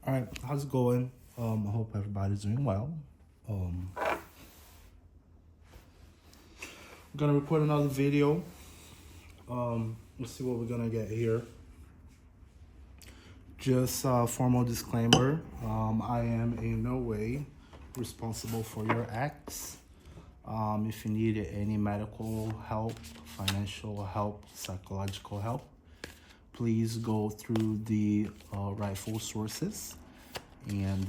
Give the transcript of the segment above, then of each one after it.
All right, how's it going? I hope everybody's doing well. I'm gonna record another video. Let's see what we're gonna get here. Just a formal disclaimer. I am in no way responsible for your acts. If you need any medical help, financial help, psychological help, please go through the rightful sources. And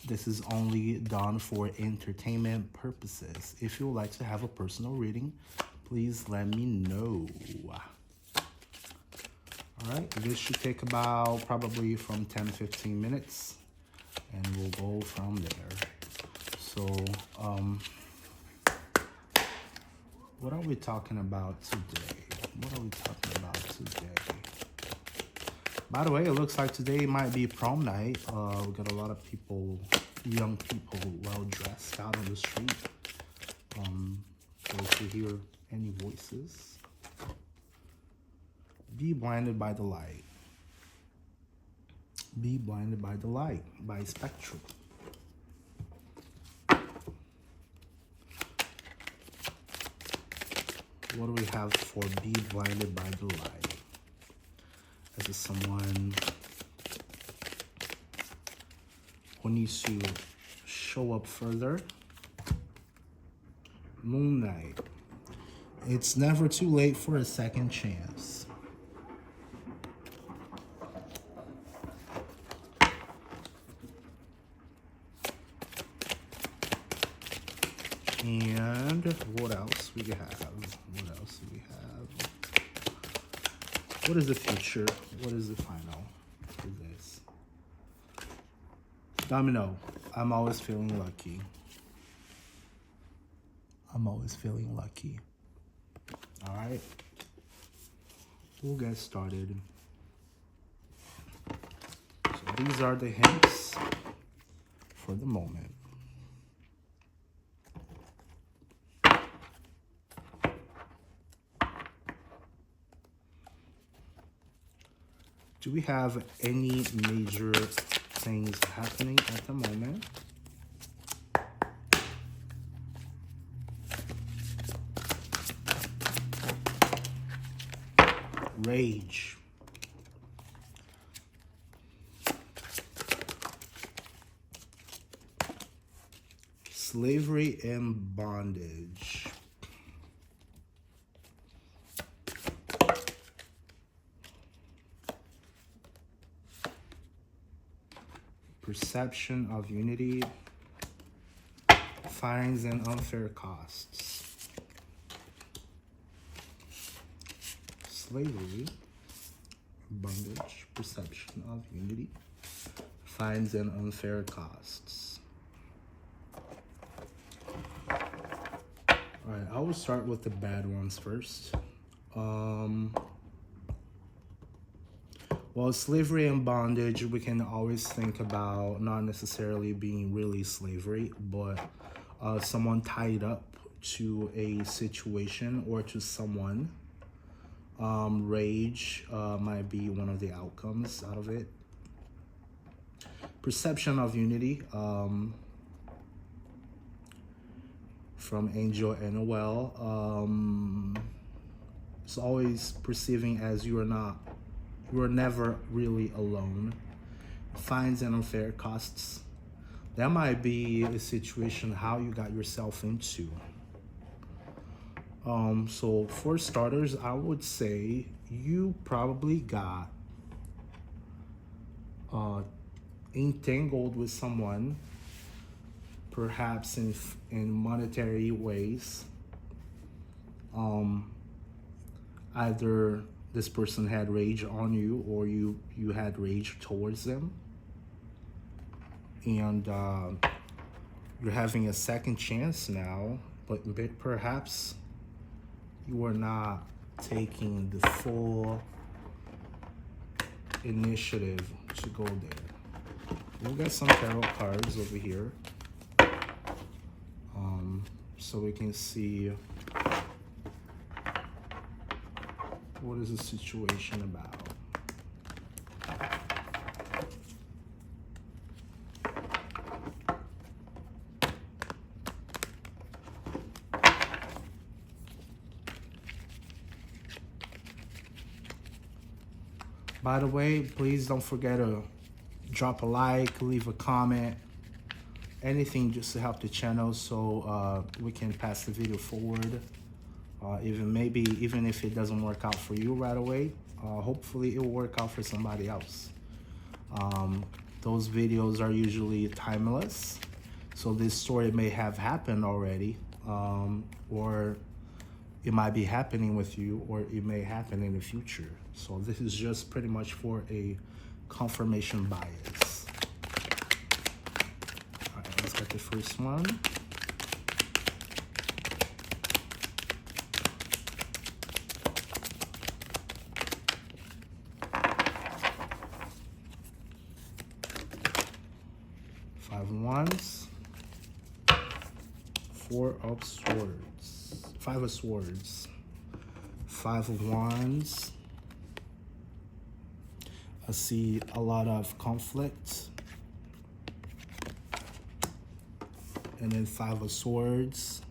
this is only done for entertainment purposes. If you would like to have a personal reading, please let me know. All right, this should take about probably from 10-15 minutes, and we'll go from there. So, what are we talking about today? By the way, it looks like today might be prom night. We got a lot of people, young people, well dressed out on the street. So if you hear any voices, be blinded by the light. Be blinded by the light, by spectrum. What do we have for be blinded by the light? This is someone who needs to show up further. Moon Knight. It's never too late for a second chance. And what else we have? What is the future? What is the final for this? Domino. I'm always feeling lucky. All right. We'll get started. So these are the hints for the moment. Do we have any major things happening at the moment? Rage. Slavery and bondage. Perception of unity, fines and unfair costs. Slavery, bondage, perception of unity, fines and unfair costs. All right, I will start with the bad ones first. Well, slavery and bondage, we can always think about not necessarily being really slavery, but someone tied up to a situation or to someone. Rage might be one of the outcomes out of it. Perception of unity, from Angel and Noel. It's always perceiving as you are never really alone. Fines and unfair costs. That might be a situation how you got yourself into. So for starters, I would say you probably got entangled with someone, perhaps in monetary ways. Either this person had rage on you or you had rage towards them. And you're having a second chance now, but perhaps you are not taking the full initiative to go there. We'll get some tarot cards over here. So we can see what is the situation about. By the way, please don't forget to drop a like, leave a comment, anything just to help the channel so we can pass the video forward. Even if it doesn't work out for you right away, hopefully it will work out for somebody else. Those videos are usually timeless, so this story may have happened already, or it might be happening with you, or it may happen in the future. So this is just pretty much for a confirmation bias. All right, let's get the first one. Five of Wands, Four of Swords, Five of Swords, Five of Wands. I see a lot of conflict. And then Five of Swords.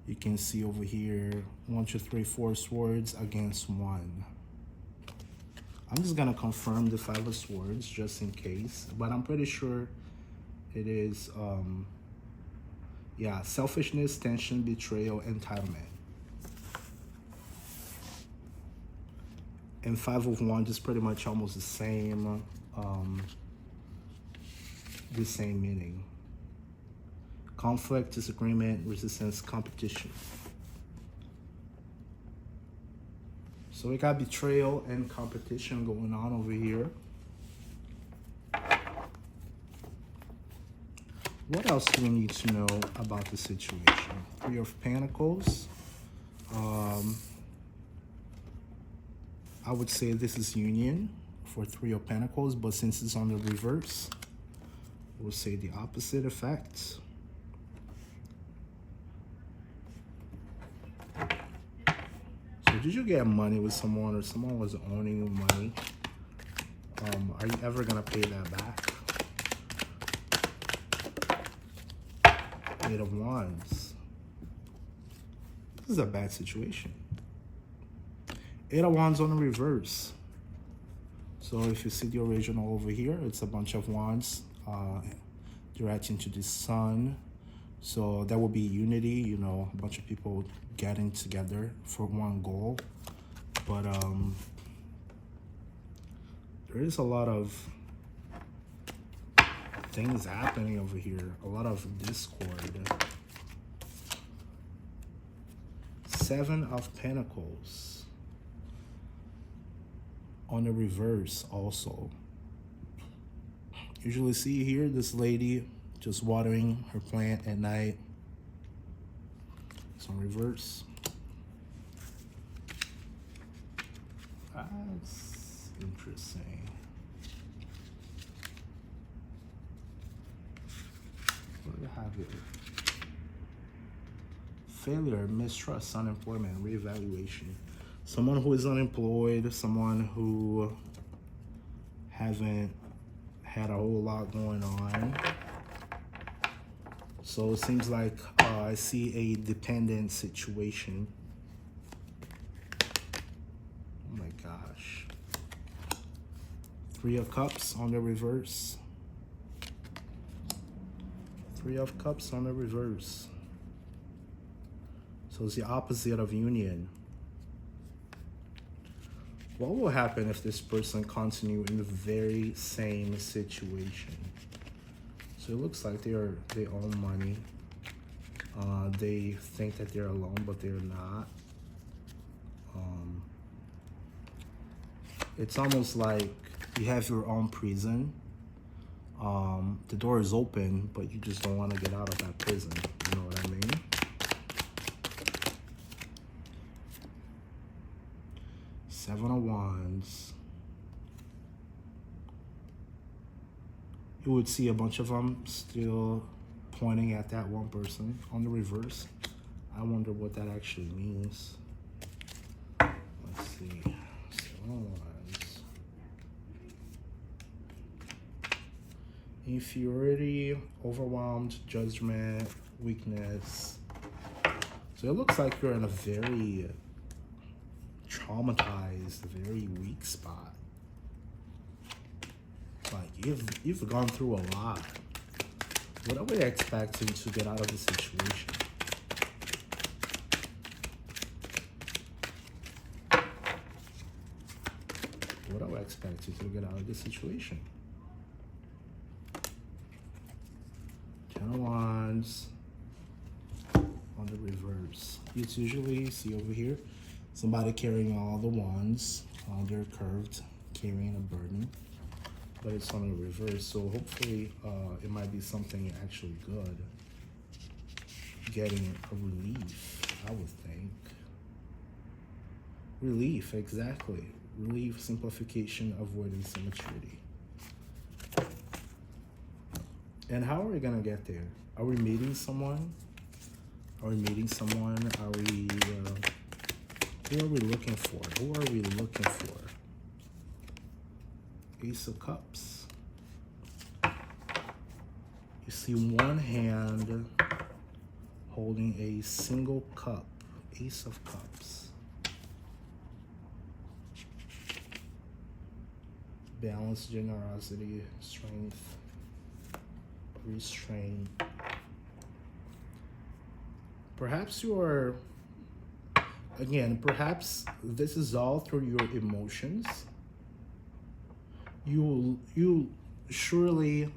You can see over here, 1, 2, 3, 4 swords against 1. I'm just gonna confirm the Five of Swords just in case, but I'm pretty sure it is, yeah, selfishness, tension, betrayal, entitlement. And Five of Wands is pretty much almost the same meaning. Conflict, disagreement, resistance, competition. So we got betrayal and competition going on over here. What else do we need to know about the situation? Three of Pentacles. I would say this is union for Three of Pentacles, but since it's on the reverse, we'll say the opposite effect. So did you get money with someone, or someone was owing you money? Are you ever gonna pay that back? Eight of Wands. This is a bad situation. Eight of Wands on the reverse. So if you see the original over here, it's a bunch of wands directing to the sun. So that will be unity, you know, a bunch of people getting together for one goal. But there is a lot of things happening over here, a lot of discord. Seven of Pentacles on the reverse also. Usually see here this lady just watering her plant at night. It's on reverse. That's interesting. What do you have here? Failure, mistrust, unemployment, reevaluation. Someone who is unemployed, someone who haven't had a whole lot going on. So it seems like I see a dependent situation. Oh my gosh. Three of Cups on the reverse. Three of Cups on the reverse. So it's the opposite of union. What will happen if this person continue in the very same situation? So it looks like they own money. They think that they're alone, but they're not. It's almost like you have your own prison. The door is open, but you just don't want to get out of that prison. You know what I mean? Seven of Wands. You would see a bunch of them still pointing at that one person on the reverse. I wonder what that actually means. Let's see. Seven of Wands. Inferiority, overwhelmed, judgment, weakness. So it looks like you're in a very traumatized, very weak spot. You've gone through a lot. What are we expecting to get out of the situation? What are we expecting to get out of the situation? Ten of Wands on the reverse. You usually see over here somebody carrying all the wands. They're curved, carrying a burden, but it's on the reverse. So hopefully it might be something actually good. Getting a relief, I would think. Relief, exactly. Relief, simplification, avoidance, and maturity. And how are we gonna get there? Are we meeting someone? Are we meeting someone? Are we, who are we looking for? Who are we looking for? Ace of Cups. You see one hand holding a single cup. Ace of Cups. Balance, generosity, strength, restraint. Perhaps you are, again, perhaps this is all through your emotions. You surely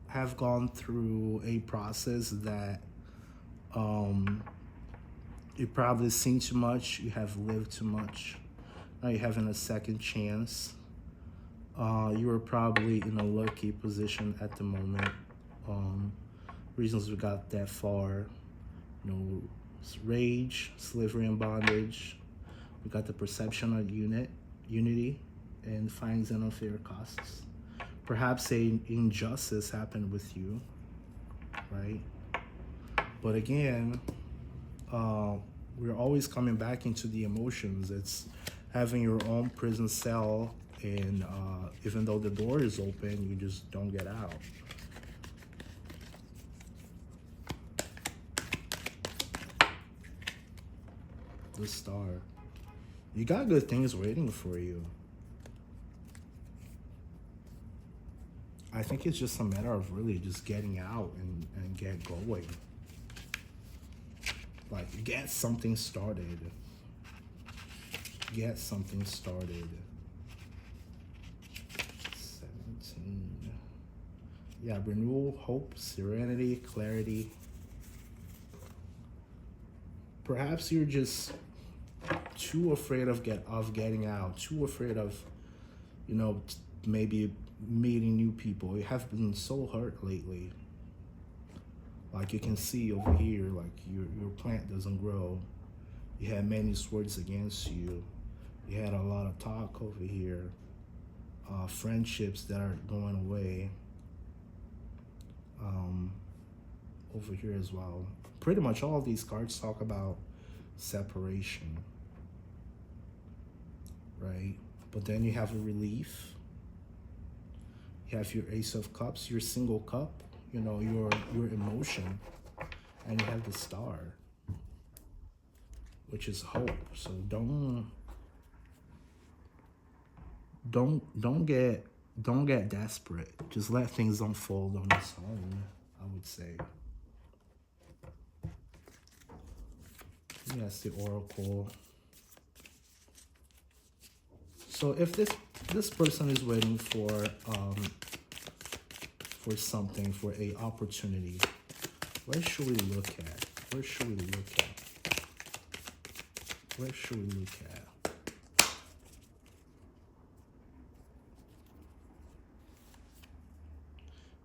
have gone through a process that you probably seen too much, you have lived too much. Now you're having a second chance. You are probably in a lucky position at the moment. Reasons we got that far, rage, slavery, and bondage. We got the perception of unity, and fines and unfair costs. Perhaps an injustice happened with you, right? But again, we're always coming back into the emotions. It's having your own prison cell, and even though the door is open, you just don't get out. The Star. You got good things waiting for you. I think it's just a matter of really just getting out and get going. Like, get something started. Get something started. 17. Yeah, renewal, hope, serenity, clarity. Perhaps you're just too afraid of getting out, too afraid of, maybe meeting new people. You have been so hurt lately. Like you can see over here, like your plant doesn't grow. You had many swords against you. You had a lot of talk over here. Friendships that are going away. Over here as well. Pretty much all of these cards talk about separation, right? But then you have a relief. You have your Ace of Cups, your single cup, your emotion, and you have the Star, which is hope. So don't get desperate. Just let things unfold on its own, I would say. Yes, the Oracle. So if this person is waiting for something, for a opportunity, where should we look at? Where should we look at? Where should we look at?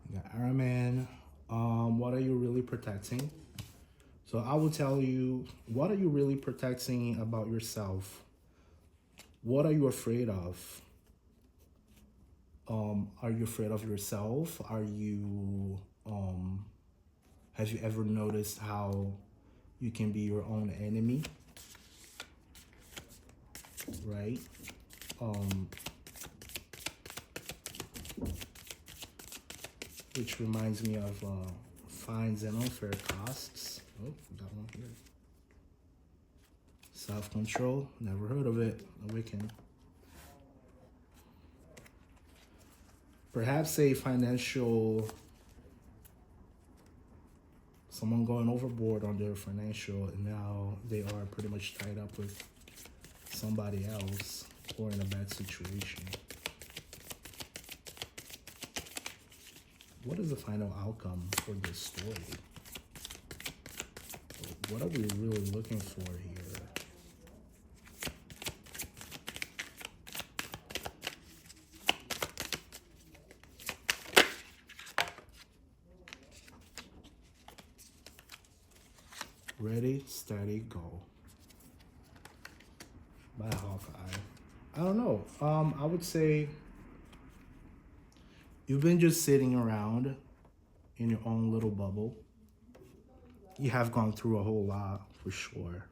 You got Araman. What are you really protecting? So I will tell you, what are you really protecting about yourself? What are you afraid of? Are you afraid of yourself? Are you, have you ever noticed how you can be your own enemy? Right? Which reminds me of fines and unfair costs. Oh, got one here. Self-control, never heard of it. Awaken. Perhaps a financial, someone going overboard on their financial, and now they are pretty much tied up with somebody else or in a bad situation. What is the final outcome for this story? What are we really looking for here? Ready, steady, go. By Hawkeye. I don't know. I would say you've been just sitting around in your own little bubble. You have gone through a whole lot for sure.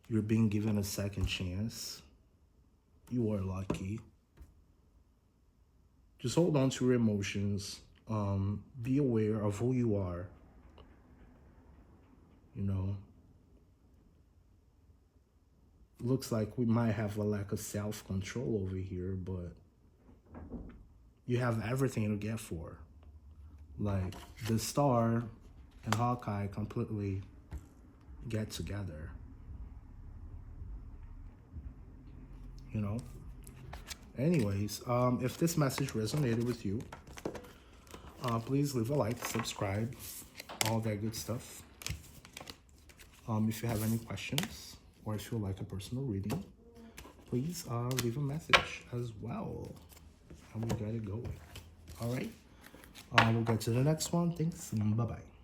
You're being given a second chance. You are lucky. Just hold on to your emotions. Be aware of who you are. You know, looks like we might have a lack of self-control over here, but you have everything to get for. Like, the Star and Hawkeye completely get together. You know? Anyways, if this message resonated with you, please leave a like, subscribe, all that good stuff. If you have any questions or if you like a personal reading, please leave a message as well. And we'll get it going. All right? We'll get to the next one. Thanks. Bye-bye.